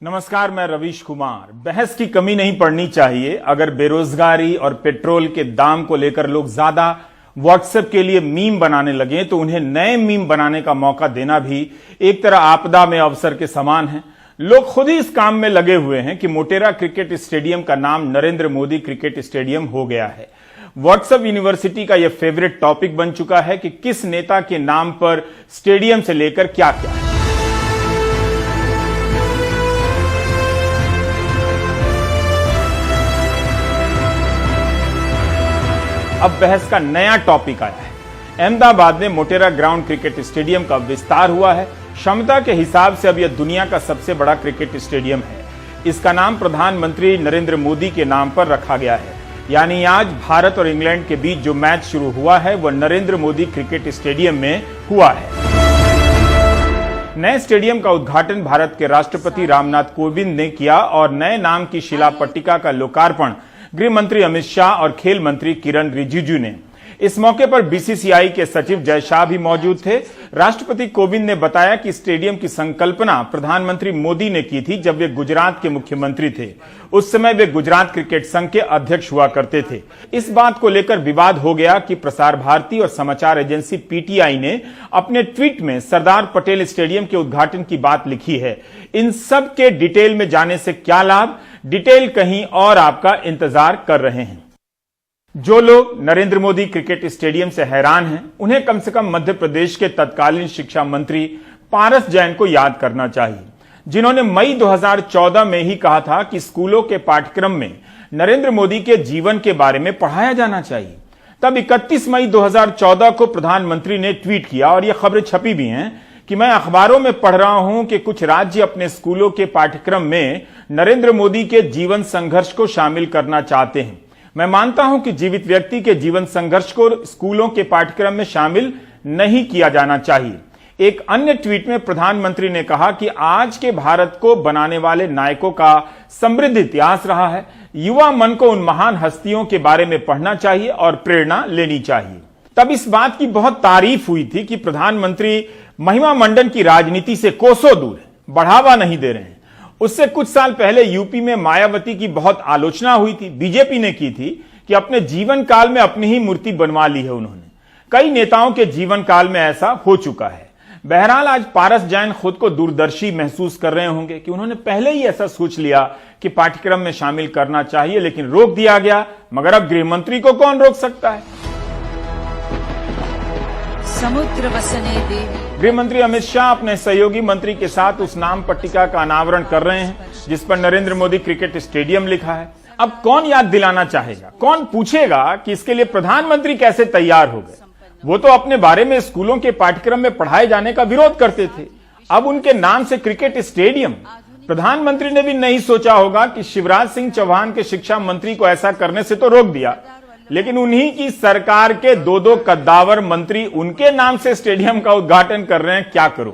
नमस्कार, मैं रवीश कुमार। बहस की कमी नहीं पड़नी चाहिए। अगर बेरोजगारी और पेट्रोल के दाम को लेकर लोग ज्यादा व्हाट्सएप के लिए मीम बनाने लगे तो उन्हें नए मीम बनाने का मौका देना भी एक तरह आपदा में अवसर के समान है। लोग खुद ही इस काम में लगे हुए हैं कि मोटेरा क्रिकेट स्टेडियम का नाम नरेंद्र मोदी क्रिकेट स्टेडियम हो गया है। व्हाट्सएप यूनिवर्सिटी का यह फेवरेट टॉपिक बन चुका है कि किस नेता के नाम पर स्टेडियम से लेकर क्या क्या है। अब बहस का नया टॉपिक आया है। अहमदाबाद में मोटेरा ग्राउंड क्रिकेट स्टेडियम का विस्तार हुआ है। क्षमता के हिसाब से अब यह दुनिया का सबसे बड़ा क्रिकेट स्टेडियम है। इसका नाम प्रधानमंत्री नरेंद्र मोदी के नाम पर रखा गया है। यानी आज भारत और इंग्लैंड के बीच जो मैच शुरू हुआ है वह नरेंद्र मोदी क्रिकेट स्टेडियम में हुआ है। नए स्टेडियम का उद्घाटन भारत के राष्ट्रपति रामनाथ कोविंद ने किया और नए नाम की शिला पट्टिका का लोकार्पण गृह मंत्री अमित शाह और खेल मंत्री किरण रिजिजू ने। इस मौके पर बीसीसीआई के सचिव जय शाह भी मौजूद थे। राष्ट्रपति कोविंद ने बताया कि स्टेडियम की संकल्पना प्रधानमंत्री मोदी ने की थी जब वे गुजरात के मुख्यमंत्री थे। उस समय वे गुजरात क्रिकेट संघ के अध्यक्ष हुआ करते थे। इस बात को लेकर विवाद हो गया कि प्रसार भारती और समाचार एजेंसी पीटीआई ने अपने ट्वीट में सरदार पटेल स्टेडियम के उद्घाटन की बात लिखी है। इन सब के डिटेल में जाने से क्या लाभ, डिटेल कहीं और आपका इंतजार कर रहे हैं। जो लोग नरेंद्र मोदी क्रिकेट स्टेडियम से हैरान हैं, उन्हें कम से कम मध्य प्रदेश के तत्कालीन शिक्षा मंत्री पारस जैन को याद करना चाहिए, जिन्होंने मई 2014 में ही कहा था कि स्कूलों के पाठ्यक्रम में नरेंद्र मोदी के जीवन के बारे में पढ़ाया जाना चाहिए। तब 31 मई 2014 को प्रधानमंत्री ने ट्वीट किया और यह खबरें छपी भी हैं कि मैं अखबारों में पढ़ रहा हूं कि कुछ राज्य अपने स्कूलों के पाठ्यक्रम में नरेंद्र मोदी के जीवन संघर्ष को शामिल करना चाहते हैं। मैं मानता हूं कि जीवित व्यक्ति के जीवन संघर्ष को स्कूलों के पाठ्यक्रम में शामिल नहीं किया जाना चाहिए। एक अन्य ट्वीट में प्रधानमंत्री ने कहा कि आज के भारत को बनाने वाले नायकों का समृद्ध इतिहास रहा है। युवा मन को उन महान हस्तियों के बारे में पढ़ना चाहिए और प्रेरणा लेनी चाहिए। तब इस बात की बहुत तारीफ हुई थी कि प्रधानमंत्री महिमा मंडन की राजनीति से कोसों दूर है, बढ़ावा नहीं दे रहे हैं। उससे कुछ साल पहले यूपी में मायावती की बहुत आलोचना हुई थी। बीजेपी ने की थी कि अपने जीवन काल में अपनी ही मूर्ति बनवा ली है उन्होंने। कई नेताओं के जीवन काल में ऐसा हो चुका है। बहरहाल आज पारस जैन खुद को दूरदर्शी महसूस कर रहे होंगे कि उन्होंने पहले ही ऐसा सोच लिया कि पाठ्यक्रम में शामिल करना चाहिए, लेकिन रोक दिया गया। मगर अब गृह मंत्री को कौन रोक सकता है। समुद्र वसने देव गृह मंत्री अमित शाह अपने सहयोगी मंत्री के साथ उस नाम पट्टिका का अनावरण कर रहे हैं जिस पर नरेंद्र मोदी क्रिकेट स्टेडियम लिखा है। अब कौन याद दिलाना चाहेगा, कौन पूछेगा कि इसके लिए प्रधानमंत्री कैसे तैयार हो गए। वो तो अपने बारे में स्कूलों के पाठ्यक्रम में पढ़ाए जाने का विरोध करते थे, अब उनके नाम से क्रिकेट स्टेडियम। प्रधानमंत्री ने भी नहीं सोचा होगा कि शिवराज सिंह चौहान के शिक्षा मंत्री को ऐसा करने से तो रोक दिया, लेकिन उन्हीं की सरकार के दो कद्दावर मंत्री उनके नाम से स्टेडियम का उद्घाटन कर रहे हैं। क्या करूं।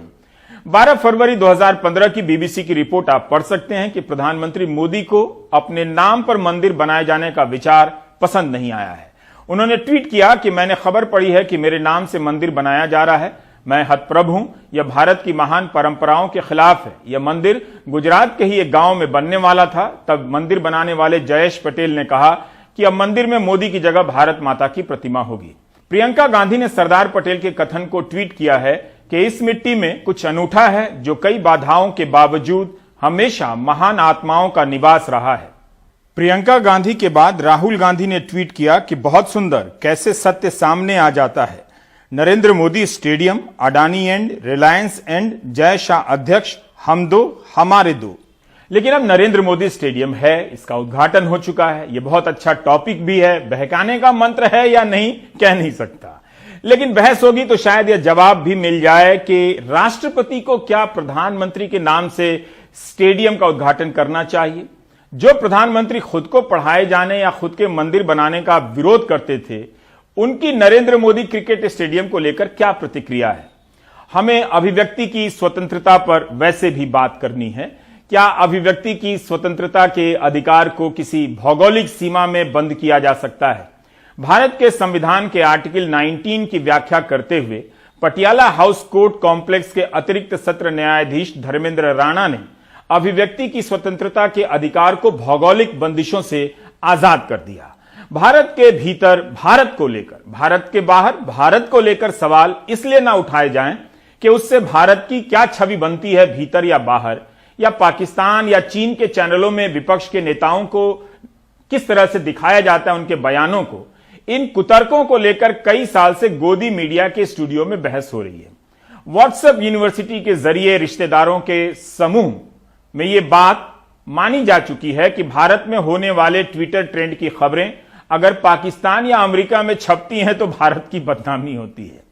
12 फरवरी 2015 की बीबीसी की रिपोर्ट आप पढ़ सकते हैं कि प्रधानमंत्री मोदी को अपने नाम पर मंदिर बनाए जाने का विचार पसंद नहीं आया है। उन्होंने ट्वीट किया कि मैंने खबर पड़ी है कि मेरे नाम से मंदिर बनाया जा रहा है। मैं हतप्रभ हूं। यह भारत की महान परंपराओं के खिलाफ है। यह मंदिर गुजरात के ही एक गांव में बनने वाला था। तब मंदिर बनाने वाले जयेश पटेल ने कहा कि अब मंदिर में मोदी की जगह भारत माता की प्रतिमा होगी। प्रियंका गांधी ने सरदार पटेल के कथन को ट्वीट किया है कि इस मिट्टी में कुछ अनूठा है जो कई बाधाओं के बावजूद हमेशा महान आत्माओं का निवास रहा है। प्रियंका गांधी के बाद राहुल गांधी ने ट्वीट किया कि बहुत सुंदर, कैसे सत्य सामने आ जाता है। Narendra Modi stadium, Adani and, Reliance and, Jay Shah अध्यक्ष, हम दो हमारे दो। लेकिन अब नरेंद्र मोदी स्टेडियम है, इसका उद्घाटन हो चुका है। यह बहुत अच्छा टॉपिक भी है। बहकाने का मंत्र है या नहीं, कह नहीं सकता, लेकिन बहस होगी तो शायद यह जवाब भी मिल जाए कि राष्ट्रपति को क्या प्रधानमंत्री के नाम से स्टेडियम का उद्घाटन करना चाहिए। जो प्रधानमंत्री खुद को पढ़ाए जाने या खुद के मंदिर बनाने का विरोध करते थे, उनकी नरेंद्र मोदी क्रिकेट स्टेडियम को लेकर क्या प्रतिक्रिया है। हमें अभिव्यक्ति की स्वतंत्रता पर वैसे भी बात करनी है। क्या अभिव्यक्ति की स्वतंत्रता के अधिकार को किसी भौगोलिक सीमा में बंद किया जा सकता है। भारत के संविधान के आर्टिकल 19 की व्याख्या करते हुए पटियाला हाउस कोर्ट कॉम्प्लेक्स के अतिरिक्त सत्र न्यायाधीश धर्मेंद्र राणा ने अभिव्यक्ति की स्वतंत्रता के अधिकार को भौगोलिक बंदिशों से आजाद कर दिया। भारत के भीतर भारत को लेकर, भारत के बाहर भारत को लेकर सवाल इसलिए ना उठाए जाएं कि उससे भारत की क्या छवि बनती है भीतर या बाहर, या पाकिस्तान या चीन के चैनलों में विपक्ष के नेताओं को किस तरह से दिखाया जाता है, उनके बयानों को। इन कुतर्कों को लेकर कई साल से गोदी मीडिया के स्टूडियो में बहस हो रही है। व्हाट्सएप यूनिवर्सिटी के जरिए रिश्तेदारों के समूह में यह बात मानी जा चुकी है कि भारत में होने वाले ट्विटर ट्रेंड की खबरें अगर पाकिस्तान या अमेरिका में छपती हैं तो भारत की बदनामी होती है।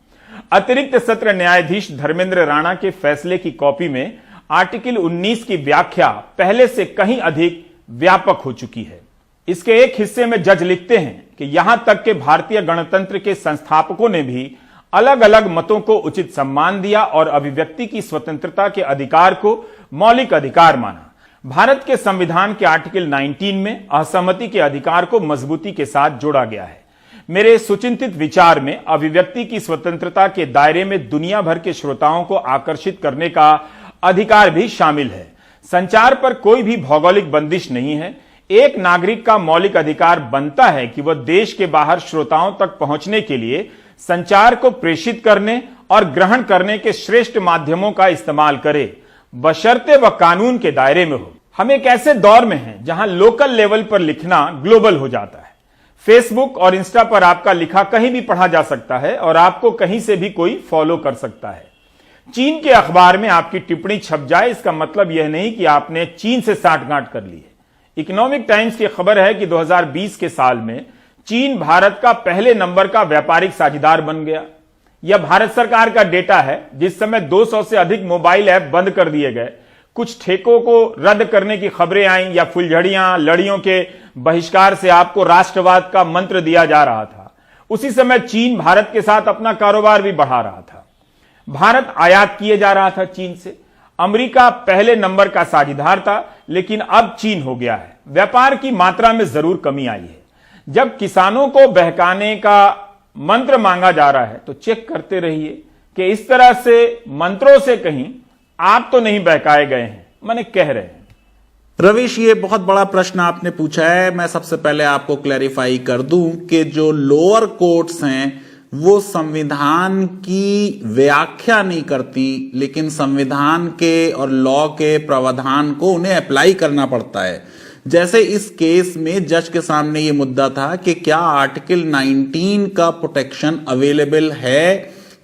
अतिरिक्त सत्र न्यायाधीश धर्मेंद्र राणा के फैसले की कॉपी में आर्टिकल 19 की व्याख्या पहले से कहीं अधिक व्यापक हो चुकी है। इसके एक हिस्से में जज लिखते हैं कि यहां तक कि भारतीय गणतंत्र के संस्थापकों ने भी अलग अलग मतों को उचित सम्मान दिया और अभिव्यक्ति की स्वतंत्रता के अधिकार को मौलिक अधिकार माना। भारत के संविधान के आर्टिकल 19 में असहमति के अधिकार को मजबूती के साथ जोड़ा गया है। मेरे सुचिंतित विचार में अभिव्यक्ति की स्वतंत्रता के दायरे में दुनिया भर के श्रोताओं को आकर्षित करने का अधिकार भी शामिल है। संचार पर कोई भी भौगोलिक बंदिश नहीं है। एक नागरिक का मौलिक अधिकार बनता है कि वह देश के बाहर श्रोताओं तक पहुंचने के लिए संचार को प्रेषित करने और ग्रहण करने के श्रेष्ठ माध्यमों का इस्तेमाल करे, बशर्ते वह कानून के दायरे में हो। हम एक ऐसे दौर में हैं जहां लोकल लेवल पर लिखना ग्लोबल हो जाता है। फेसबुक और इंस्टा पर आपका लिखा कहीं भी पढ़ा जा सकता है और आपको कहीं से भी कोई फॉलो कर सकता है। चीन के अखबार में आपकी टिप्पणी छप जाए, इसका मतलब यह नहीं कि आपने चीन से साठगांठ कर ली है। इकोनॉमिक टाइम्स की खबर है कि 2020 के साल में चीन भारत का पहले नंबर का व्यापारिक साझेदार बन गया। यह भारत सरकार का डेटा है। जिस समय 200 से अधिक मोबाइल ऐप बंद कर दिए गए, कुछ ठेकों को रद्द करने की खबरें आईं या फुलझड़ियां लड़ियों के बहिष्कार से आपको राष्ट्रवाद का मंत्र दिया जा रहा था, उसी समय चीन भारत के साथ अपना कारोबार भी बढ़ा रहा था। भारत आयात किए जा रहा था चीन से। अमेरिका पहले नंबर का साझेदार था, लेकिन अब चीन हो गया है। व्यापार की मात्रा में जरूर कमी आई है। जब किसानों को बहकाने का मंत्र मांगा जा रहा है तो चेक करते रहिए कि इस तरह से मंत्रों से कहीं आप तो नहीं बहकाए गए हैं, माने कह रहे हैं। रविश, ये बहुत बड़ा प्रश्न आपने पूछा है। मैं सबसे पहले आपको क्लैरिफाई कर दूं कि जो लोअर कोर्ट्स हैं वो संविधान की व्याख्या नहीं करती, लेकिन संविधान के और लॉ के प्रावधान को उन्हें अप्लाई करना पड़ता है। जैसे इस केस में जज के सामने ये मुद्दा था कि क्या आर्टिकल 19 का प्रोटेक्शन अवेलेबल है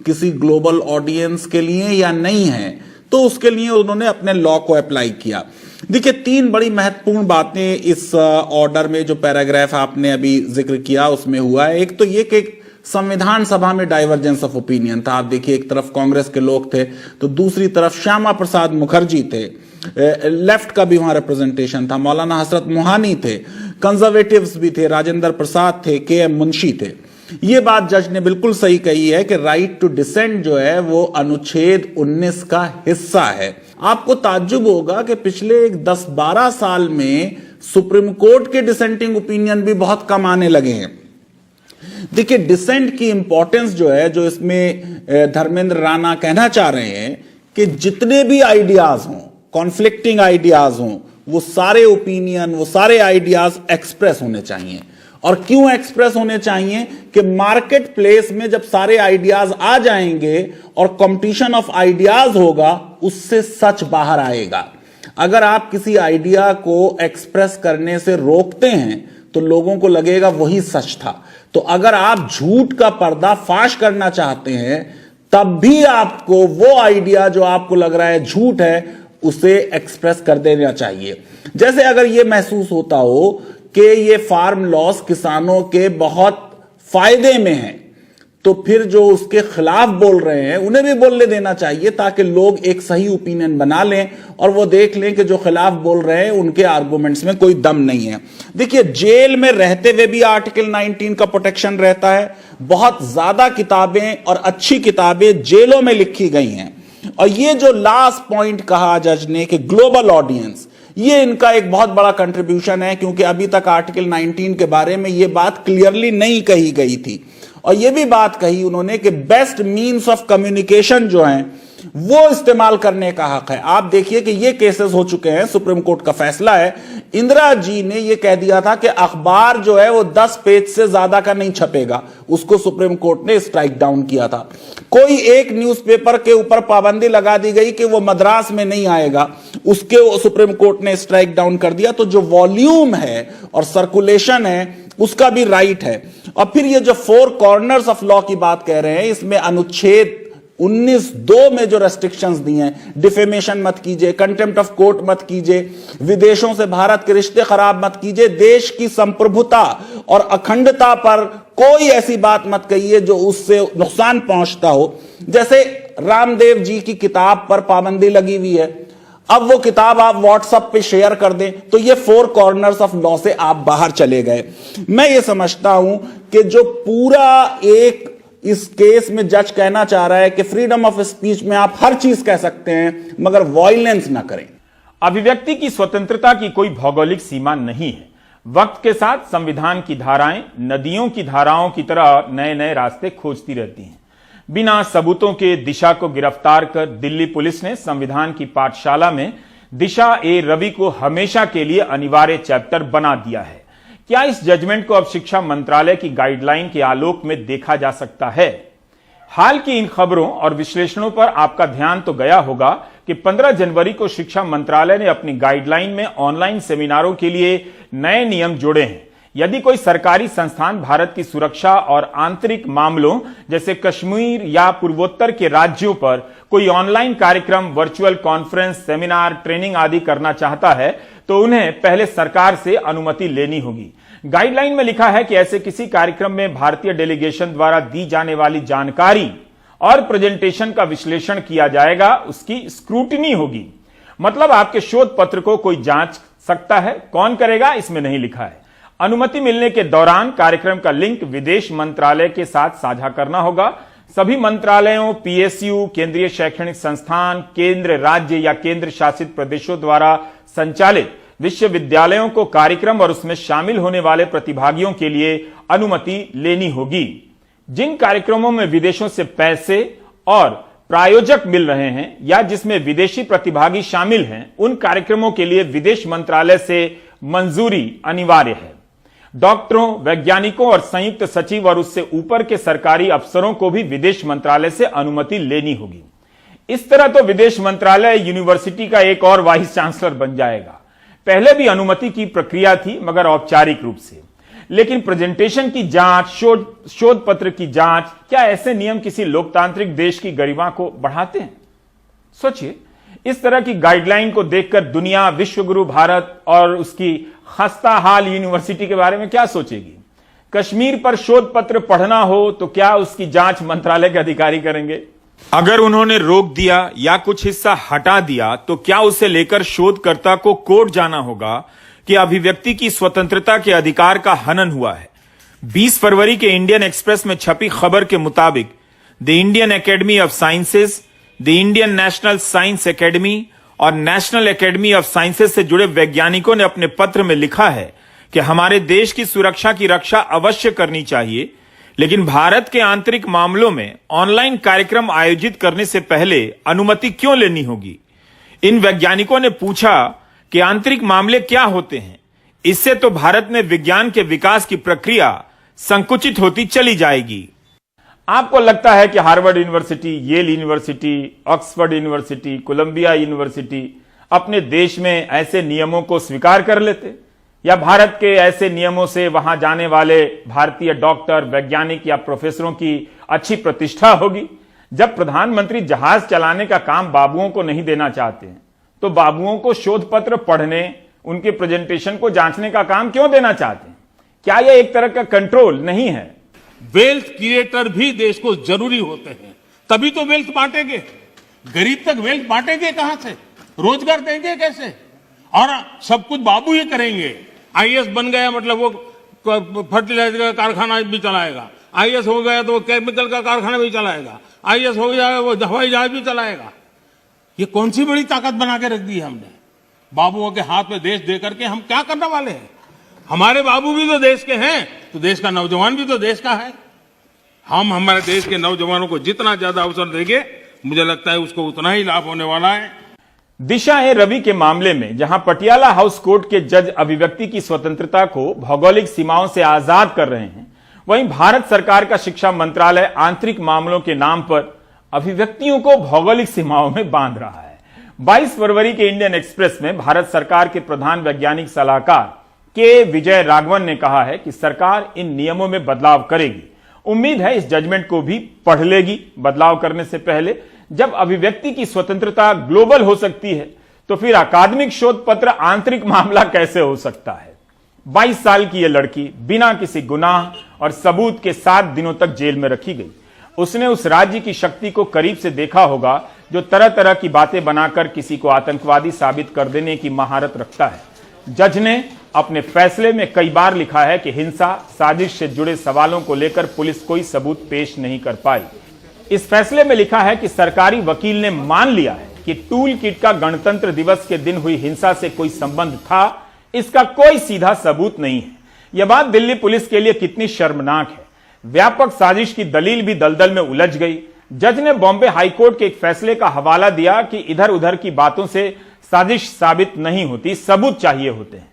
किसी ग्लोबल ऑडियंस के लिए या नहीं है, तो उसके लिए उन्होंने अपने लॉ को अप्लाई किया। देखिए, तीन बड़ी महत्वपूर्ण बातें इस ऑर्डर में जो पैराग्राफ आपने अभी जिक्र किया उसमें हुआ है। एक तो ये कि संविधान सभा में डाइवर्जेंस ऑफ ओपिनियन था। आप देखिए, एक तरफ कांग्रेस के लोग थे तो दूसरी तरफ श्यामा प्रसाद मुखर्जी थे, लेफ्ट का भी वहां रिप्रेजेंटेशन था, मौलाना हसरत मोहानी थे, कंजर्वेटिव्स भी थे, राजेंद्र प्रसाद थे, के.एम. मुंशी थे। ये बात जज ने बिल्कुल सही कही है कि राइट टू डिसेंट जो है वो अनुच्छेद 19 का हिस्सा है। आपको ताज्जुब होगा कि पिछले 10-12 साल में सुप्रीम कोर्ट के डिसेंटिंग ओपिनियन भी बहुत कम आने लगे हैं। देखिए, डिसेंट की इंपॉर्टेंस जो है, जो इसमें धर्मेंद्र राणा कहना चाह रहे हैं कि जितने भी आइडियाज हों, कॉन्फ्लिक्टिंग आइडियाज हों, वो सारे ओपिनियन, वो सारे आइडियाज एक्सप्रेस होने चाहिए। और क्यों एक्सप्रेस होने चाहिए कि मार्केट प्लेस में जब सारे आइडियाज आ जाएंगे और कंपटीशन ऑफ आइडियाज होगा, उससे सच बाहर आएगा। अगर आप किसी आइडिया को एक्सप्रेस करने से रोकते हैं तो लोगों को लगेगा वही सच था। तो अगर आप झूठ का पर्दा फाश करना चाहते हैं, तब भी आपको वो आइडिया जो आपको लग रहा है झूठ है, उसे एक्सप्रेस कर देना चाहिए। जैसे अगर यह महसूस होता हो कि ये फार्म लॉस किसानों के बहुत फायदे में है, तो फिर जो उसके खिलाफ बोल रहे हैं उन्हें भी बोलने देना चाहिए, ताकि लोग एक सही ओपिनियन बना लें और वो देख लें कि जो खिलाफ बोल रहे हैं उनके आर्गुमेंट्स में कोई दम नहीं है। देखिए, जेल में रहते हुए भी आर्टिकल 19 का प्रोटेक्शन रहता है। बहुत ज्यादा किताबें और अच्छी किताबें जेलों में लिखी गई हैं। और ये जो लास्ट पॉइंट कहा जज ने कि ग्लोबल ऑडियंस, ये इनका एक बहुत बड़ा कंट्रीब्यूशन है, क्योंकि अभी तक आर्टिकल 19 के बारे में ये बात क्लियरली नहीं कही गई थी। और ये भी बात कही उन्होंने कि बेस्ट मीन्स ऑफ कम्युनिकेशन जो है वो इस्तेमाल करने का हक है। आप देखिए कि ये केसेस हो चुके हैं, सुप्रीम कोर्ट का फैसला है। इंदिरा जी ने ये कह दिया था कि अखबार जो है वो 10 पेज से ज्यादा का नहीं छपेगा, उसको सुप्रीम कोर्ट ने स्ट्राइक डाउन किया था। कोई एक न्यूज़पेपर के ऊपर पाबंदी लगा दी गई कि वो मद्रास में नहीं आएगा, उसके सुप्रीम कोर्ट ने स्ट्राइक डाउन कर दिया। तो जो वॉल्यूम है और सर्कुलेशन है उसका भी राइट है। और फिर ये जो 4 कॉर्नर्स ऑफ लॉ की बात कह रहे हैं, इसमें अनुच्छेद 19(2) में जो रेस्ट्रिक्शंस दी हैं, डिफेमेशन मत कीजिए, कंटेम्प्ट ऑफ कोर्ट मत कीजिए, विदेशों से भारत के रिश्ते खराब मत कीजिए, देश की संप्रभुता और अखंडता पर कोई ऐसी बात मत कहिए जो उससे नुकसान पहुंचता हो। जैसे रामदेव जी की किताब पर पाबंदी लगी हुई है, अब वो किताब आप व्हाट्सएप पे शेयर कर दें तो ये 4 कॉर्नर्स ऑफ लॉ से आप बाहर चले गए। मैं ये समझता हूं कि जो पूरा एक इस केस में जज कहना चाह रहा है कि फ्रीडम ऑफ स्पीच में आप हर चीज कह सकते हैं मगर वायलेंस ना करें। अभिव्यक्ति की स्वतंत्रता की कोई भौगोलिक सीमा नहीं है। वक्त के साथ संविधान की धाराएं नदियों की धाराओं की तरह नए नए रास्ते खोजती रहती हैं। बिना सबूतों के दिशा को गिरफ्तार कर दिल्ली पुलिस ने संविधान की पाठशाला में दिशा ए रवि को हमेशा के लिए अनिवार्य चैप्टर बना दिया है। क्या इस जजमेंट को अब शिक्षा मंत्रालय की गाइडलाइन के आलोक में देखा जा सकता है? हाल की इन खबरों और विश्लेषणों पर आपका ध्यान तो गया होगा कि 15 जनवरी को शिक्षा मंत्रालय ने अपनी गाइडलाइन में ऑनलाइन सेमिनारों के लिए नए नियम जोड़े हैं। यदि कोई सरकारी संस्थान भारत की सुरक्षा और आंतरिक मामलों जैसे कश्मीर या पूर्वोत्तर के राज्यों पर कोई ऑनलाइन कार्यक्रम, वर्चुअल कॉन्फ्रेंस, सेमिनार, ट्रेनिंग आदि करना चाहता है तो उन्हें पहले सरकार से अनुमति लेनी होगी। गाइडलाइन में लिखा है कि ऐसे किसी कार्यक्रम में भारतीय डेलीगेशन द्वारा दी जाने वाली जानकारी और प्रेजेंटेशन का विश्लेषण किया जाएगा, उसकी स्क्रूटिनी होगी। मतलब आपके शोध पत्र को कोई जांच सकता है, कौन करेगा इसमें नहीं लिखा है। अनुमति मिलने के दौरान कार्यक्रम का लिंक विदेश मंत्रालय के साथ साझा करना होगा। सभी मंत्रालयों, पीएसयू, केंद्रीय शैक्षणिक संस्थान, केंद्र, राज्य या केंद्र शासित प्रदेशों द्वारा संचालित विश्वविद्यालयों को कार्यक्रम और उसमें शामिल होने वाले प्रतिभागियों के लिए अनुमति लेनी होगी। जिन कार्यक्रमों में विदेशों से पैसे और प्रायोजक मिल रहे हैं या जिसमें विदेशी प्रतिभागी शामिल हैं, उन कार्यक्रमों के लिए विदेश मंत्रालय से मंजूरी अनिवार्य है। डॉक्टरों, वैज्ञानिकों और संयुक्त सचिव और उससे ऊपर के सरकारी अफसरों को भी विदेश मंत्रालय से अनुमति लेनी होगी। इस तरह तो विदेश मंत्रालय यूनिवर्सिटी का एक और वाइस चांसलर बन जाएगा। पहले भी अनुमति की प्रक्रिया थी मगर औपचारिक रूप से। लेकिन प्रेजेंटेशन की जांच, शोध पत्र की जांच, क्या ऐसे नियम किसी लोकतांत्रिक देश की गरिमा को बढ़ाते हैं? सोचिए, इस तरह की गाइडलाइन को देखकर दुनिया विश्वगुरु भारत और उसकी खस्ता हाल यूनिवर्सिटी के बारे में क्या सोचेगी? कश्मीर पर शोध पत्र पढ़ना हो तो क्या उसकी जांच मंत्रालय के अधिकारी करेंगे? अगर उन्होंने रोक दिया या कुछ हिस्सा हटा दिया तो क्या उसे लेकर शोधकर्ता को कोर्ट जाना होगा कि अभिव्यक्ति की स्वतंत्रता के अधिकार का हनन हुआ है? 20 फरवरी के इंडियन एक्सप्रेस में छपी खबर के मुताबिक the Indian academy of sciences, the Indian national science academy और नेशनल एकेडमी ऑफ साइंसेज से जुड़े वैज्ञानिकों ने अपने पत्र में लिखा है कि हमारे देश की सुरक्षा की रक्षा अवश्य करनी चाहिए, लेकिन भारत के आंतरिक मामलों में ऑनलाइन कार्यक्रम आयोजित करने से पहले अनुमति क्यों लेनी होगी? इन वैज्ञानिकों ने पूछा कि आंतरिक मामले क्या होते हैं? इससे तो भारत में विज्ञान के विकास की प्रक्रिया संकुचित होती चली जाएगी। आपको लगता है कि Harvard university, Yale university, Oxford university, Columbia university अपने देश में ऐसे नियमों को स्वीकार कर लेते, या भारत के ऐसे नियमों से वहां जाने वाले भारतीय डॉक्टर, वैज्ञानिक या प्रोफेसरों की अच्छी प्रतिष्ठा होगी? जब प्रधानमंत्री जहाज चलाने का काम बाबुओं को नहीं देना चाहते हैं तो बाबुओं को शोध पत्र पढ़ने, उनके प्रेजेंटेशन को जांचने का काम क्यों देना चाहते हैं? क्या यह एक तरह का कंट्रोल नहीं है? वेल्थ क्रिएटर भी देश को जरूरी होते हैं, तभी तो वेल्थ बांटेंगे। गरीब तक वेल्थ बांटेंगे कहां से? रोजगार देंगे कैसे? और सब कुछ बाबू ही करेंगे। आईएएस बन गया मतलब वो फर्टिलाइजर का कारखाना भी चलाएगा, आईएएस हो गया तो वो केमिकल का कारखाना भी चलाएगा, आईएएस हो गया वो हवाई जहाज भी चलाएगा। ये कौन सी बड़ी ताकत बना के रख दी है हमने? बाबुओं के हाथ में देश दे करके हम क्या करने वाले हैं? हमारे बाबू भी तो देश के हैं, तो देश का नौजवान भी तो देश का है। हम हमारे देश के नौजवानों को जितना ज्यादा अवसर देंगे मुझे लगता है उसको उतना ही लाभ होने वाला है। दिशा ए रवि के मामले में जहां पटियाला हाउस कोर्ट के जज अभिव्यक्ति की स्वतंत्रता को भौगोलिक सीमाओं से आजाद कर रहे हैं, वहीं भारत सरकार का शिक्षा मंत्रालय आंतरिक मामलों के नाम पर अभिव्यक्तियों को भौगोलिक सीमाओं में बांध रहा है। 22 फरवरी के इंडियन एक्सप्रेस में भारत सरकार के प्रधान वैज्ञानिक सलाहकार के विजय राघवन ने कहा है कि सरकार इन नियमों में बदलाव करेगी। उम्मीद है इस जजमेंट को भी पढ़ लेगी। बदलाव करने से पहले जब अभिव्यक्ति की स्वतंत्रता ग्लोबल हो सकती है तो फिर अकादमिक शोध पत्र आंतरिक मामला कैसे हो सकता है। 22 साल की यह लड़की बिना किसी गुनाह और सबूत के 7 दिनों तक जेल में रखी गई। उसने उस राज्य की शक्ति को करीब से देखा होगा जो तरह तरह की बातें बनाकर किसी को आतंकवादी साबित कर देने की महारत रखता है। जज ने अपने फैसले में कई बार लिखा है कि हिंसा साजिश से जुड़े सवालों को लेकर पुलिस कोई सबूत पेश नहीं कर पाई। इस फैसले में लिखा है कि सरकारी वकील ने मान लिया है कि टूल किट का गणतंत्र दिवस के दिन हुई हिंसा से कोई संबंध था, इसका कोई सीधा सबूत नहीं है। यह बात दिल्ली पुलिस के लिए कितनी शर्मनाक है। व्यापक साजिश की दलील भी दलदल में उलझ गई। जज ने बॉम्बे हाईकोर्ट के एक फैसले का हवाला दिया कि इधर उधर की बातों से साजिश साबित नहीं होती, सबूत चाहिए होते हैं।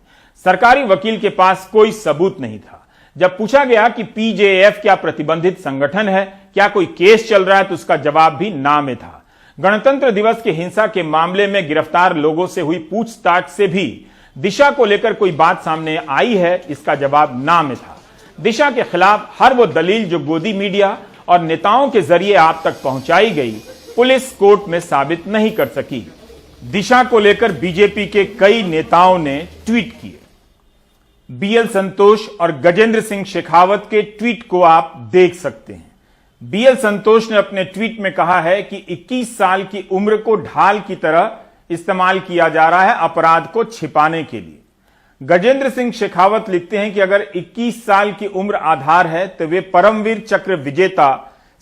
सरकारी वकील के पास कोई सबूत नहीं था। जब पूछा गया कि पीजेएफ क्या प्रतिबंधित संगठन है, क्या कोई केस चल रहा है, तो उसका जवाब भी ना में था। गणतंत्र दिवस की हिंसा के मामले में गिरफ्तार लोगों से हुई पूछताछ से भी दिशा को लेकर कोई बात सामने आई है, इसका जवाब ना में था। दिशा के खिलाफ हर वो दलील जो गोदी मीडिया और नेताओं के जरिए आप तक पहुंचाई गई, पुलिस कोर्ट में साबित नहीं कर सकी। दिशा को लेकर बीजेपी के कई नेताओं ने ट्वीट किए। बीएल संतोष और गजेंद्र सिंह शेखावत के ट्वीट को आप देख सकते हैं। बीएल संतोष ने अपने ट्वीट में कहा है कि 21 साल की उम्र को ढाल की तरह इस्तेमाल किया जा रहा है अपराध को छिपाने के लिए। गजेंद्र सिंह शेखावत लिखते हैं कि अगर 21 साल की उम्र आधार है तो वे परमवीर चक्र विजेता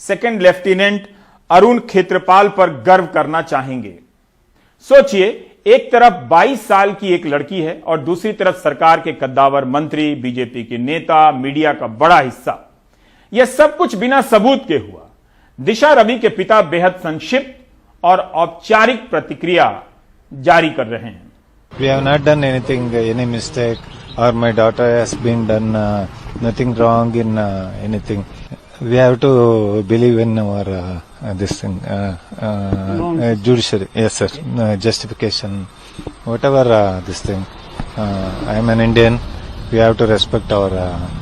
सेकंड लेफ्टिनेंट अरुण खेत्रपाल पर गर्व करना चाहेंगे। सोचिए, एक तरफ 22 साल की एक लड़की है और दूसरी तरफ सरकार के कद्दावर मंत्री, बीजेपी के नेता, मीडिया का बड़ा हिस्सा। यह सब कुछ बिना सबूत के हुआ। दिशा रवि के पिता बेहद संक्षिप्त और औपचारिक प्रतिक्रिया जारी कर रहे हैं। We have not done anything, any mistake, or my daughter has been done nothing wrong in anything. We have to believe in our this thing, judiciary. Yes, sir. Justification, whatever this thing. I am an Indian. We have to respect our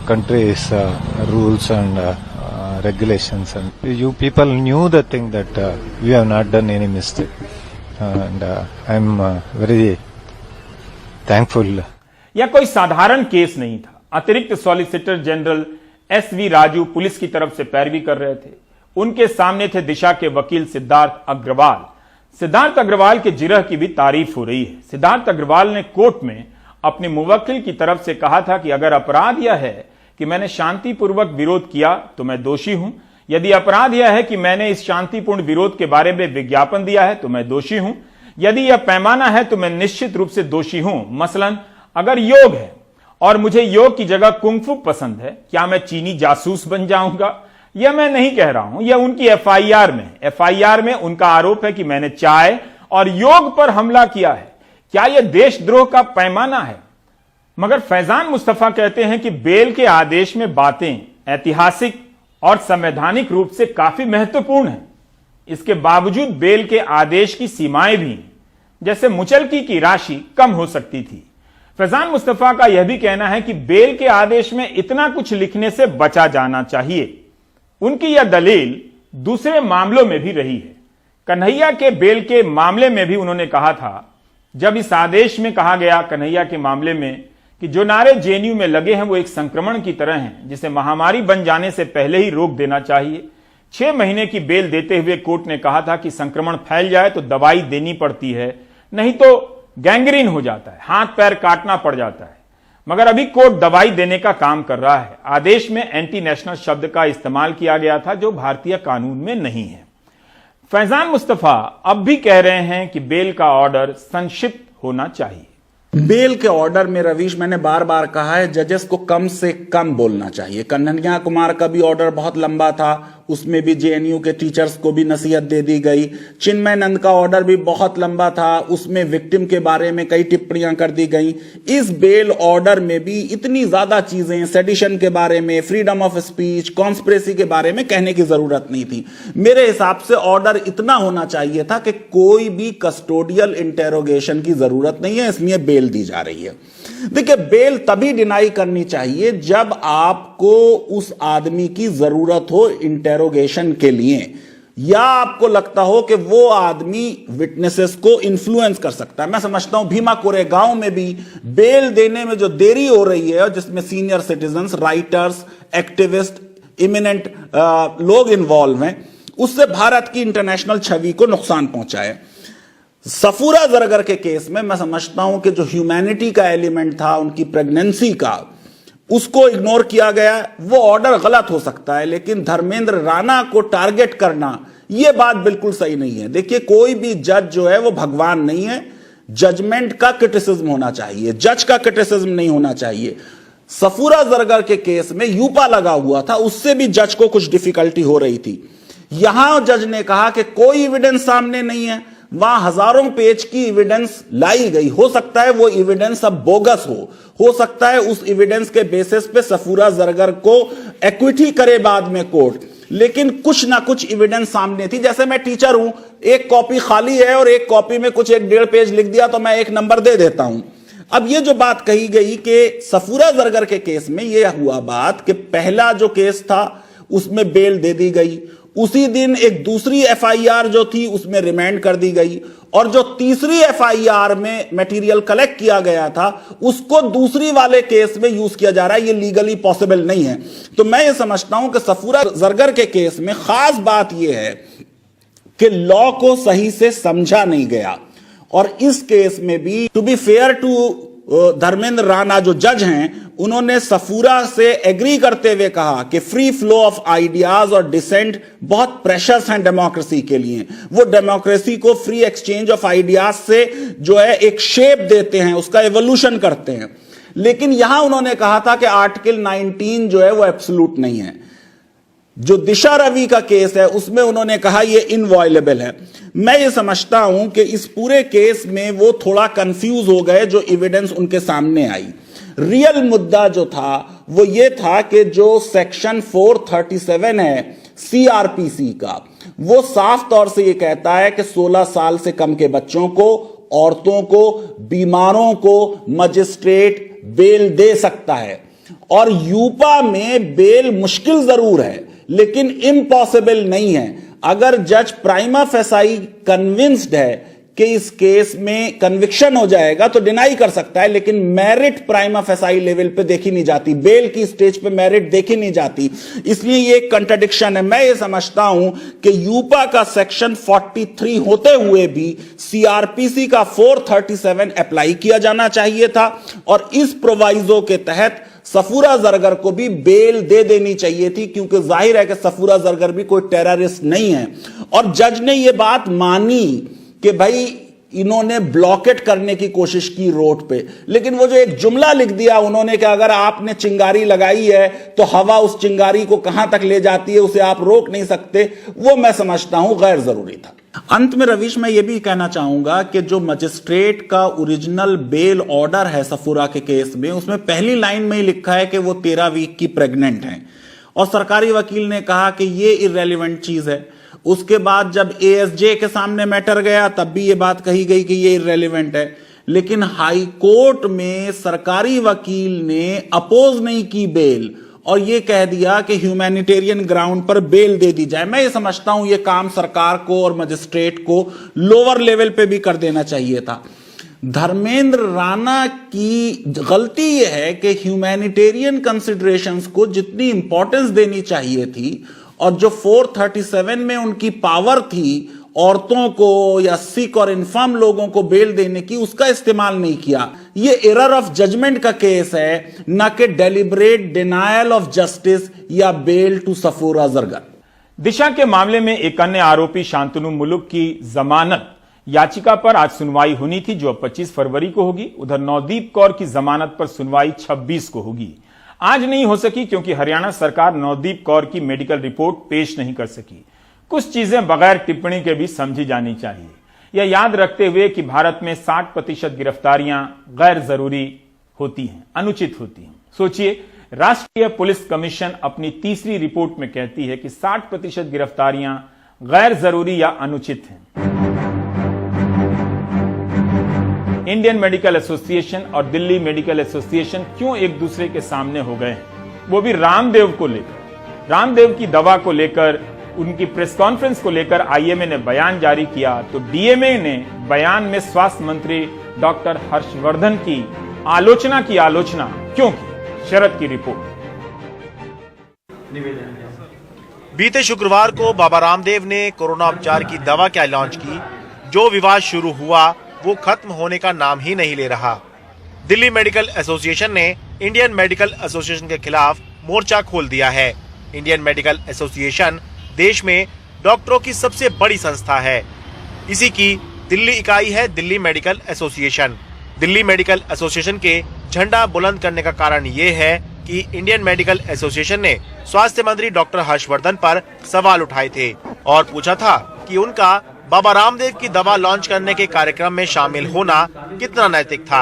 country's rules and regulations. And you people knew the thing that we have not done any mistake, and I am very thankful. यह कोई साधारण case नहीं था। अतिरिक्त solicitor general S V Raju police की तरफ से पैरवी कर रहे थे। उनके सामने थे दिशा के वकील सिद्धार्थ अग्रवाल। सिद्धार्थ अग्रवाल के जिरह की भी तारीफ हो रही है। सिद्धार्थ अग्रवाल ने कोर्ट में अपने मुवक्किल की तरफ से कहा था कि अगर अपराध यह है कि मैंने शांतिपूर्वक विरोध किया तो मैं दोषी हूं। यदि अपराध यह है कि मैंने इस शांतिपूर्ण विरोध के बारे में विज्ञापन दिया है तो मैं दोषी हूं। यदि यह पैमाना है तो मैं निश्चित रूप से दोषी हूं। मसलन अगर योग है और मुझे योग की जगह कुंग-फू पसंद है, क्या मैं चीनी जासूस बन जाऊंगा? यह मैं नहीं कह रहा हूं, यह उनकी एफआईआर में। एफआईआर में उनका आरोप है कि मैंने चाय और योग पर हमला किया है। क्या यह देशद्रोह का पैमाना है? मगर फैजान मुस्तफा कहते हैं कि बेल के आदेश में बातें ऐतिहासिक और संवैधानिक रूप से काफी महत्वपूर्ण है। इसके बावजूद बेल के आदेश की सीमाएं भी, जैसे मुचलकी की राशि, कम हो सकती थी। फैजान मुस्तफा का यह भी कहना है कि बेल के आदेश में इतना कुछ लिखने से बचा जाना चाहिए। उनकी यह दलील दूसरे मामलों में भी रही है। कन्हैया के बेल के मामले में भी उन्होंने कहा था, जब इस आदेश में कहा गया कन्हैया के मामले में कि जो नारे जेएनयू में लगे हैं वो एक संक्रमण की तरह हैं जिसे महामारी बन जाने से पहले ही रोक देना चाहिए। 6 महीने की बेल देते हुए कोर्ट ने कहा था कि संक्रमण फैल जाए तो दवाई देनी पड़ती है, नहीं तो गैंग्रीन हो जाता है, हाथ पैर काटना पड़ जाता है। मगर अभी कोर्ट दवाई देने का काम कर रहा है। आदेश में एंटी नेशनल शब्द का इस्तेमाल किया गया था जो भारतीय कानून में नहीं है। फैजान मुस्तफा अब भी कह रहे हैं कि बेल का ऑर्डर संक्षिप्त होना चाहिए। बेल के ऑर्डर में रवीश, मैंने बार बार कहा है, जजेस को कम से कम बोलना चाहिए। कन्हैया कुमार का भी ऑर्डर बहुत लंबा था, उसमें भी जेएनयू के टीचर्स को भी नसीहत दे दी गई। चिन्मय नंद का ऑर्डर भी बहुत लंबा था, उसमें विक्टिम के बारे में कई टिप्पणियां कर दी गई। इस बेल ऑर्डर में भी इतनी ज्यादा चीजें, सेडिशन के बारे में, फ्रीडम ऑफ स्पीच, कॉन्स्पिरेसी के बारे में कहने की जरूरत नहीं थी। मेरे हिसाब से ऑर्डर इतना होना चाहिए था कि कोई भी कस्टोडियल इंटेरोगेशन की जरूरत नहीं है, इसलिए बेल दी जा रही है। देखिए, बेल तभी डिनाई करनी चाहिए जब आपको उस आदमी की जरूरत हो इंटेरोगेशन के लिए, या आपको लगता हो कि वो आदमी विटनेसेस को इन्फ्लुएंस कर सकता है। मैं समझता हूं भीमा कोरेगांव में भी बेल देने में जो देरी हो रही है, जिसमें senior citizens, writers, activist, eminent लोग इन्वॉल्व हैं, उससे भारत की इंटरनेशनल छवि को नुकसान पहुंचा है। सफूरा जरगर के केस में मैं समझता हूं कि जो ह्यूमैनिटी का एलिमेंट था, उनकी प्रेगनेंसी का, उसको इग्नोर किया गया। वो ऑर्डर गलत हो सकता है, लेकिन धर्मेंद्र राणा को टारगेट करना यह बात बिल्कुल सही नहीं है। देखिए, कोई भी जज जो है वो भगवान नहीं है। जजमेंट का क्रिटिसिज्म होना चाहिए, जज का क्रिटिसिज्म नहीं होना चाहिए। सफूरा जरगर के केस में यूपा लगा हुआ था, उससे भी जज को कुछ डिफिकल्टी हो रही थी। यहां जज ने कहा कि कोई एविडेंस सामने नहीं है, वहां हजारों पेज की एविडेंस लाई गई। हो सकता है वो एविडेंस अब बोगस हो सकता है उस एविडेंस के बेसिस पे सफूरा जरगर को एक्विटी करे बाद में कोर्ट, लेकिन कुछ ना कुछ एविडेंस सामने थी। जैसे मैं टीचर हूं, एक कॉपी खाली है और एक कॉपी में कुछ 1.5 पेज लिख दिया तो मैं 1 नंबर दे देता हूं। अब ये जो बात कही गई कि सफूरा जरगर के केस में यह हुआ बात कि पहला जो केस था उसमें बेल दे दी गई, उसी दिन एक दूसरी एफआईआर जो थी उसमें रिमांड कर दी गई, और जो तीसरी एफआईआर में मटेरियल कलेक्ट किया गया था उसको दूसरी वाले केस में यूज किया जा रहा है। ये लीगली पॉसिबल नहीं है। तो मैं ये समझता हूं कि सफूरा जरगर के केस में खास बात यह है कि लॉ को सही से समझा नहीं गया, और इस केस में भी to be fair to Dharmendra Rana जो जज हैं, उन्होंने सफूरा से एग्री करते हुए कहा कि फ्री फ्लो ऑफ आइडियाज और डिसेंट बहुत प्रेशस हैं डेमोक्रेसी के लिए। वो डेमोक्रेसी को फ्री एक्सचेंज ऑफ आइडियाज से जो है एक शेप देते हैं, उसका एवोल्यूशन करते हैं। लेकिन यहां उन्होंने कहा था कि आर्टिकल 19 जो है वो एब्सोल्यूट नहीं है। जो दिशा रवि का केस है उसमें उन्होंने कहा यह इनवॉयलेबल है। मैं ये समझता हूं कि इस पूरे केस में वो थोड़ा कंफ्यूज हो गए जो एविडेंस उनके सामने आई। रियल मुद्दा जो था वो ये था कि जो सेक्शन 437 है सीआरपीसी का, वो साफ तौर से ये कहता है कि 16 साल से कम के बच्चों को, औरतों को, बीमारों को मजिस्ट्रेट बेल दे सकता है। और यूपा में बेल मुश्किल जरूर है लेकिन इम्पॉसिबल नहीं है। अगर जज प्राइमा फेसाई कन्विंस्ड है कि इस केस में कन्विक्शन हो जाएगा तो डिनाई कर सकता है, लेकिन मेरिट प्राइमा फेसाई लेवल पे देखी नहीं जाती, बेल की स्टेज पे मेरिट देखी नहीं जाती। इसलिए ये एक कंट्राडिक्शन है। मैं ये समझता हूं कि यूपा का सेक्शन 43 होते हुए भी सीआरपीसी का 437 अप्लाई किया जाना चाहिए था, और इस प्रोवाइजो के तहत सफूरा जरगर को भी बेल दे देनी चाहिए थी, क्योंकि जाहिर है कि सफूरा जरगर भी कोई टेररिस्ट नहीं है। और जज ने यह बात मानी कि भाई इन्होंने ब्लॉकेट करने की कोशिश की रोड पे, लेकिन वो जो एक जुमला लिख दिया उन्होंने कि अगर आपने चिंगारी लगाई है तो हवा उस चिंगारी को कहां तक ले जाती है उसे आप रोक नहीं सकते, वो मैं समझता हूं गैर जरूरी था। अंत में रवीश, मैं ये भी कहना चाहूंगा कि जो मजिस्ट्रेट का ओरिजिनल बेल ऑर्डर है सफूरा के केस में, उसमें पहली लाइन में ही लिखा है कि वो 13 वीक की प्रेग्नेंट हैं, और सरकारी वकील ने कहा कि ये इररेलेवेंट चीज है। उसके बाद जब एएसजे के सामने मैटर गया तब भी ये बात कही गई कि ये इररेलेवेंट है, लेकिन हाई कोर्ट में सरकारी वकील ने अपोज नहीं की बेल और ये कह दिया कि ह्यूमैनिटेरियन ग्राउंड पर बेल दे दी जाए। मैं ये समझता हूं ये काम सरकार को और मजिस्ट्रेट को लोअर लेवल पे भी कर देना चाहिए था। धर्मेंद्र राणा की गलती यह है कि ह्यूमैनिटेरियन कंसिडरेशंस को जितनी इंपॉर्टेंस देनी चाहिए थी और जो 437 में उनकी पावर थी औरतों को या सिक और इन्फर्म लोगों को बेल देने की, उसका इस्तेमाल नहीं किया। ये एरर ऑफ जजमेंट का केस है, न कि डेलिबरेट डिनायल ऑफ जस्टिस या बेल टू सफूरा जरगर। दिशा के मामले में एक अन्य आरोपी शांतनु मुलुक की जमानत याचिका पर आज सुनवाई होनी थी, जो 25 फरवरी को होगी। उधर नवदीप कौर की जमानत पर सुनवाई 26 को होगी। आज नहीं हो सकी क्योंकि हरियाणा सरकार नवदीप कौर की मेडिकल रिपोर्ट पेश नहीं कर सकी। कुछ चीजें बगैर टिप्पणी के भी समझी जानी चाहिए। यह याद रखते हुए कि भारत में 60% गिरफ्तारियां गैर जरूरी होती हैं, अनुचित होती हैं। सोचिए, राष्ट्रीय पुलिस कमीशन अपनी तीसरी रिपोर्ट में कहती है कि 60% गिरफ्तारियां गैर जरूरी या अनुचित हैं। इंडियन मेडिकल एसोसिएशन और दिल्ली मेडिकल एसोसिएशन क्यों एक दूसरे के सामने हो गए हैं, वो भी रामदेव को लेकर। रामदेव की दवा को लेकर, उनकी प्रेस कॉन्फ्रेंस को लेकर आईएमए ने बयान जारी किया तो डीएमए ने बयान में स्वास्थ्य मंत्री डॉक्टर हर्षवर्धन की आलोचना क्यों की? शरद की रिपोर्ट। बीते शुक्रवार को बाबा रामदेव ने कोरोना उपचार की दवा क्या लॉन्च की। जो विवाद शुरू हुआ वो खत्म होने का नाम ही नहीं ले रहा। दिल्ली मेडिकल एसोसिएशन ने इंडियन मेडिकल एसोसिएशन के खिलाफ मोर्चा खोल दिया है। इंडियन मेडिकल एसोसिएशन देश में डॉक्टरों की सबसे बड़ी संस्था है। इसी की दिल्ली इकाई है Delhi medical association. Delhi medical association के झंडा बुलंद करने का कारण ये है कि इंडियन मेडिकल एसोसिएशन ने स्वास्थ्य मंत्री डॉक्टर हर्षवर्धन पर सवाल उठाए थे और पूछा था कि उनका बाबा रामदेव की दवा लॉन्च करने के कार्यक्रम में शामिल होना कितना नैतिक था।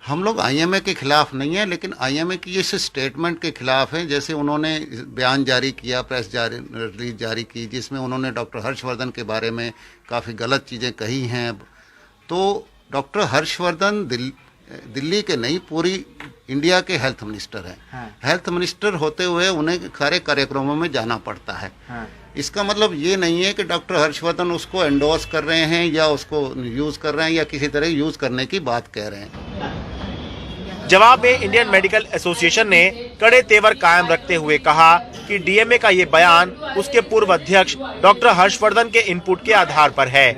हम लोग आईएमए के खिलाफ नहीं है, लेकिन आईएमए की इस स्टेटमेंट के खिलाफ हैं। जैसे उन्होंने बयान जारी किया, प्रेस रिलीज जारी की, जिसमें उन्होंने डॉक्टर हर्षवर्धन के बारे में काफ़ी गलत चीज़ें कही हैं। तो डॉक्टर हर्षवर्धन दिल्ली के नहीं, पूरी इंडिया के हेल्थ मिनिस्टर हैं। हेल्थ मिनिस्टर होते हुए उन्हें सारे कार्यक्रमों में जाना पड़ता है। इसका मतलब ये नहीं है कि डॉक्टर हर्षवर्धन उसको एंडोर्स कर रहे हैं या उसको यूज़ कर रहे हैं या किसी तरह यूज़ करने की बात कह रहे हैं। जवाब में इंडियन मेडिकल एसोसिएशन ने कड़े तेवर कायम रखते हुए कहा कि डीएमए का ये बयान उसके पूर्व अध्यक्ष डॉक्टर हर्षवर्धन के इनपुट के आधार पर है।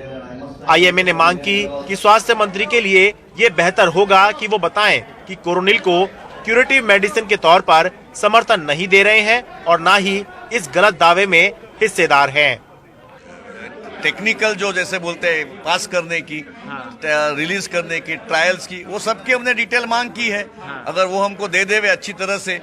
आईएमए ने मांग की कि स्वास्थ्य मंत्री के लिए ये बेहतर होगा कि वो बताएं कि कोरोनिल को क्यूरेटिव मेडिसिन के तौर पर समर्थन नहीं दे रहे हैं और ना ही इस गलत दावे में हिस्सेदार हैं। टेक्निकल जो जैसे बोलते हैं पास करने की, रिलीज करने की, ट्रायल्स की, वो सबकी हमने डिटेल मांग की है। अगर वो हमको दे देवे अच्छी तरह से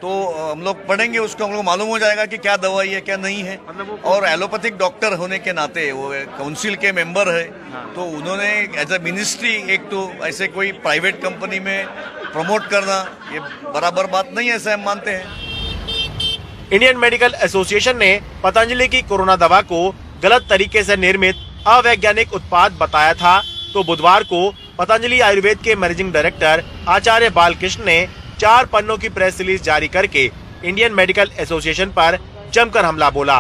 तो हम लोग पढ़ेंगे उसको, हम लोग मालूम हो जाएगा कि क्या दवाई है क्या नहीं है। और एलोपैथिक डॉक्टर होने के नाते वो काउंसिल के मेंबर है, तो उन्होंने एज ए मिनिस्ट्री एक तो ऐसे कोई प्राइवेट कंपनी में प्रमोट करना ये बराबर बात नहीं है, ऐसे हम मानते हैं। इंडियन मेडिकल एसोसिएशन ने पतंजलि की कोरोना दवा को गलत तरीके से निर्मित अवैज्ञानिक उत्पाद बताया था, तो बुधवार को पतंजलि आयुर्वेद के मैनेजिंग डायरेक्टर आचार्य बालकृष्ण ने 4 पन्नों की प्रेस रिलीज जारी करके इंडियन मेडिकल एसोसिएशन पर जमकर हमला बोला।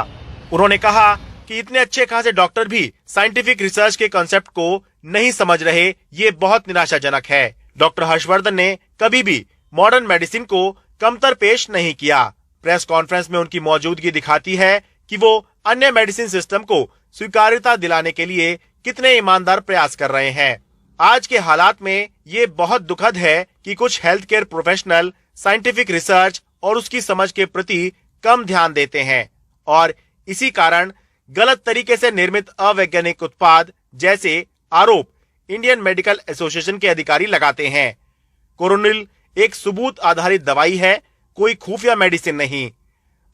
उन्होंने कहा कि इतने अच्छे खासे डॉक्टर भी साइंटिफिक रिसर्च के कॉन्सेप्ट को नहीं समझ रहे, ये बहुत निराशाजनक है। डॉक्टर हर्षवर्धन ने कभी भी मॉडर्न मेडिसिन को कमतर पेश नहीं किया। प्रेस कॉन्फ्रेंस में उनकी मौजूदगी दिखाती है कि वो अन्य मेडिसिन सिस्टम को स्वीकार्यता दिलाने के लिए कितने ईमानदार प्रयास कर रहे हैं। आज के हालात में ये बहुत दुखद है कि कुछ health care professional scientific research और उसकी समझ के प्रति कम ध्यान देते हैं और इसी कारण गलत तरीके से निर्मित अवैज्ञानिक उत्पाद जैसे आरोप इंडियन मेडिकल एसोसिएशन के अधिकारी लगाते हैं। कोरोनिल एक सबूत आधारित दवाई है, कोई खुफिया मेडिसिन नहीं,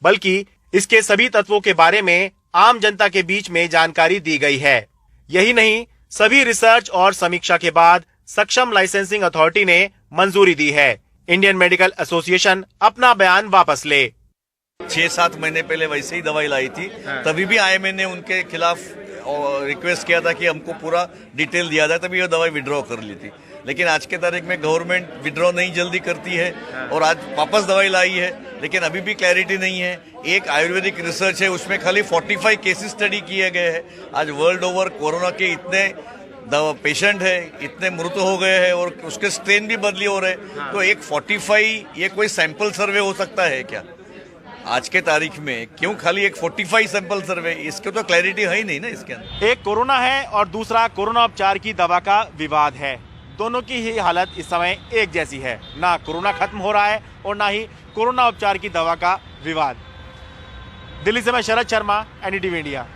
बल्कि इसके सभी तत्वों के बारे में आम जनता के बीच में जानकारी दी गई है। यही नहीं, सभी रिसर्च और समीक्षा के बाद सक्षम लाइसेंसिंग अथॉरिटी ने मंजूरी दी है। इंडियन मेडिकल एसोसिएशन अपना बयान वापस ले। 6-7 महीने पहले वैसे ही दवाई लाई थी, तभी भी आईएमए ने उनके खिलाफ रिक्वेस्ट किया था कि हमको पूरा डिटेल दिया जाए, तभी वो दवाई विड्रॉ कर ली थी। लेकिन आज के तारीख में गवर्नमेंट विड्रॉ नहीं जल्दी करती है और आज वापस दवाई लाई है, लेकिन अभी भी क्लैरिटी नहीं है। एक आयुर्वेदिक रिसर्च है, उसमें खाली 45 केसेस स्टडी किए गए हैं। आज वर्ल्ड ओवर कोरोना के इतने पेशेंट है, इतने मृत हो गए हैं और उसके स्ट्रेन भी बदली हो रहे, तो एक 45 ये कोई सैंपल सर्वे हो सकता है क्या आज के तारीख में? क्यों खाली एक 45 सैंपल सर्वे? इसके तो क्लैरिटी है ही नहीं ना इसके अंदर। एक कोरोना है और दूसरा कोरोना उपचार की दवा का विवाद है। दोनों की ही हालत इस समय एक जैसी है, ना कोरोना खत्म हो रहा है और ना ही कोरोना उपचार की दवा का विवाद। दिल्ली से मैं शरद शर्मा, एनडीटीवी इंडिया।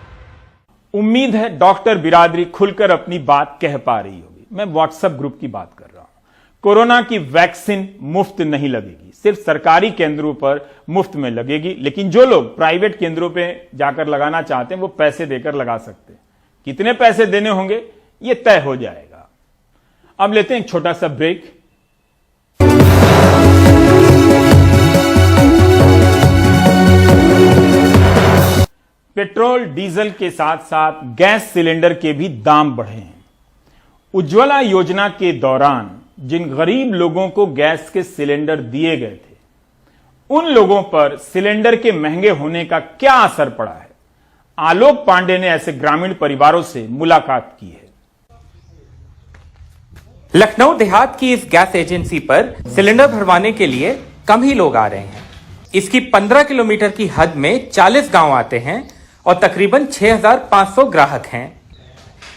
उम्मीद है डॉक्टर बिरादरी खुलकर अपनी बात कह पा रही होगी। मैं व्हाट्सएप ग्रुप की बात कर रहा हूं। कोरोना की वैक्सीन मुफ्त नहीं लगेगी, सिर्फ सरकारी केंद्रों पर मुफ्त में लगेगी, लेकिन जो लोग प्राइवेट केंद्रों पे जाकर लगाना चाहते हैं वो पैसे देकर लगा सकते हैं। कितने पैसे देने होंगे ये तय हो जाएगा। अब लेते हैं एक छोटा सा ब्रेक। पेट्रोल डीजल के साथ साथ गैस सिलेंडर के भी दाम बढ़े हैं। उज्ज्वला योजना के दौरान जिन गरीब लोगों को गैस के सिलेंडर दिए गए थे, उन लोगों पर सिलेंडर के महंगे होने का क्या असर पड़ा है, आलोक पांडे ने ऐसे ग्रामीण परिवारों से मुलाकात की है। लखनऊ देहात की इस गैस एजेंसी पर सिलेंडर भरवाने के लिए कम ही लोग आ रहे हैं। इसकी 15 किलोमीटर की हद में 40 गांव आते हैं और तकरीबन 6,500 ग्राहक हैं।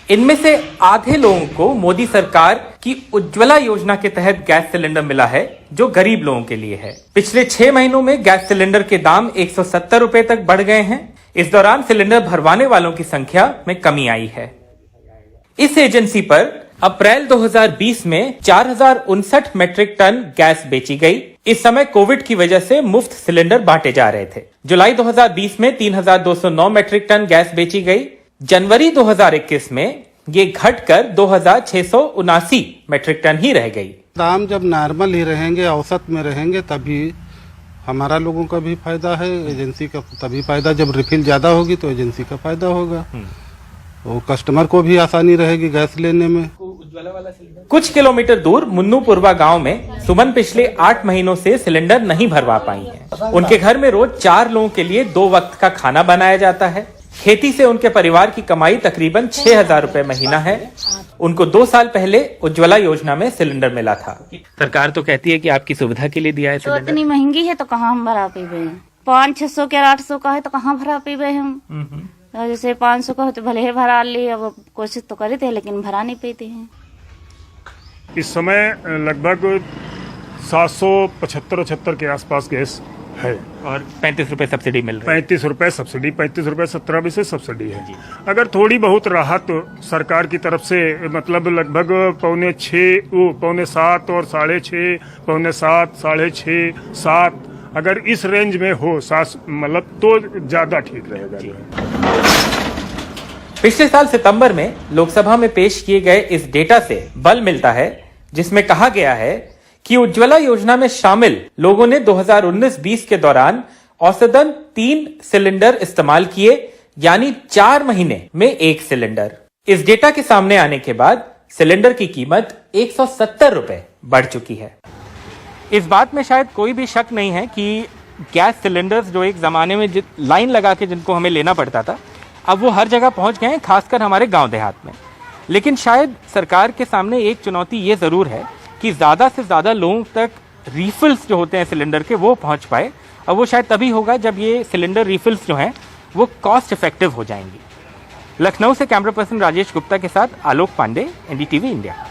इनमें से आधे लोगों को मोदी सरकार की उज्ज्वला योजना के तहत गैस सिलेंडर मिला है, जो गरीब लोगों के लिए है। पिछले 6 महीनों में गैस सिलेंडर के दाम 170 रुपए तक बढ़ गए हैं। इस दौरान सिलेंडर भरवाने वालों की संख्या में कमी आई है। इस एजेंसी पर अप्रैल 2020 में 4,059 मीट्रिक टन गैस बेची गई। इस समय कोविड की वजह से मुफ्त सिलेंडर बांटे जा रहे थे। जुलाई 2020 में 3,209 मीट्रिक टन गैस बेची गई। जनवरी 2021 में ये घटकर 2,679 मीट्रिक टन ही रह गई। दाम जब नॉर्मल ही रहेंगे, औसत में रहेंगे, तभी हमारा लोगों का भी फायदा है, एजेंसी का तभी फायदा। जब रिफिल ज्यादा होगी तो एजेंसी का फायदा होगा, वो कस्टमर को भी आसानी रहेगी गैस लेने में। कुछ किलोमीटर दूर मुन्नूपुरवा गांव में सुमन पिछले 8 महीनों से सिलेंडर नहीं भरवा पाई हैं। उनके घर में रोज 4 लोगों के लिए 2 वक्त का खाना बनाया जाता है। खेती से उनके परिवार की कमाई तकरीबन 6,000 रुपए महीना है। उनको 2 साल पहले उज्ज्वला योजना में सिलेंडर मिला था। सरकार तो कहती है कि आपकी सुविधा के लिए दिया है तो सिलेंडर। इतनी महंगी है तो कहाँ हम भरा पीबे, 500-600 के 800 का है तो कहाँ भरा पीबे हम। जैसे 500 का हो तो भले ही भरा ली, अब कोशिश तो करे थे लेकिन भरा नहीं पाते हैं। इस समय लगभग 775-78 के आसपास गैस है और 35 रुपए सब्सिडी मिल रही है। 35 रुपए सब्सिडी, 35 रुपए 17 पैसे सब्सिडी है। अगर थोड़ी बहुत राहत सरकार की तरफ से, मतलब लगभग 6:45 और 6:30, 6:45, 6:30, 7, अगर इस रेंज में हो मतलब तो ज्यादा ठीक रहेगा जो है। पिछले साल सितंबर में लोकसभा में पेश किए गए इस डेटा से बल मिलता है, जिसमें कहा गया है कि उज्ज्वला योजना में शामिल लोगों ने 2019-20 के दौरान औसतन 3 सिलेंडर इस्तेमाल किए, यानी 4 महीने में 1 सिलेंडर। इस डेटा के सामने आने के बाद सिलेंडर की कीमत 170 रुपए बढ़ चुकी है। इस बात में शायद कोई भी शक नहीं है कि गैस सिलेंडर्स जो एक जमाने में लाइन लगा के जिनको हमें लेना पड़ता था, अब वो हर जगह पहुंच गए हैं, खासकर हमारे गांव देहात में। लेकिन शायद सरकार के सामने एक चुनौती ये जरूर है कि ज्यादा से ज्यादा लोगों तक रिफिल्स जो होते हैं सिलेंडर के वो पहुंच पाए, और वो शायद तभी होगा जब ये सिलेंडर रिफिल्स जो हैं वो कॉस्ट इफेक्टिव हो जाएंगी। लखनऊ से कैमरा पर्सन राजेश गुप्ता के साथ आलोक पांडे, NDTV इंडिया।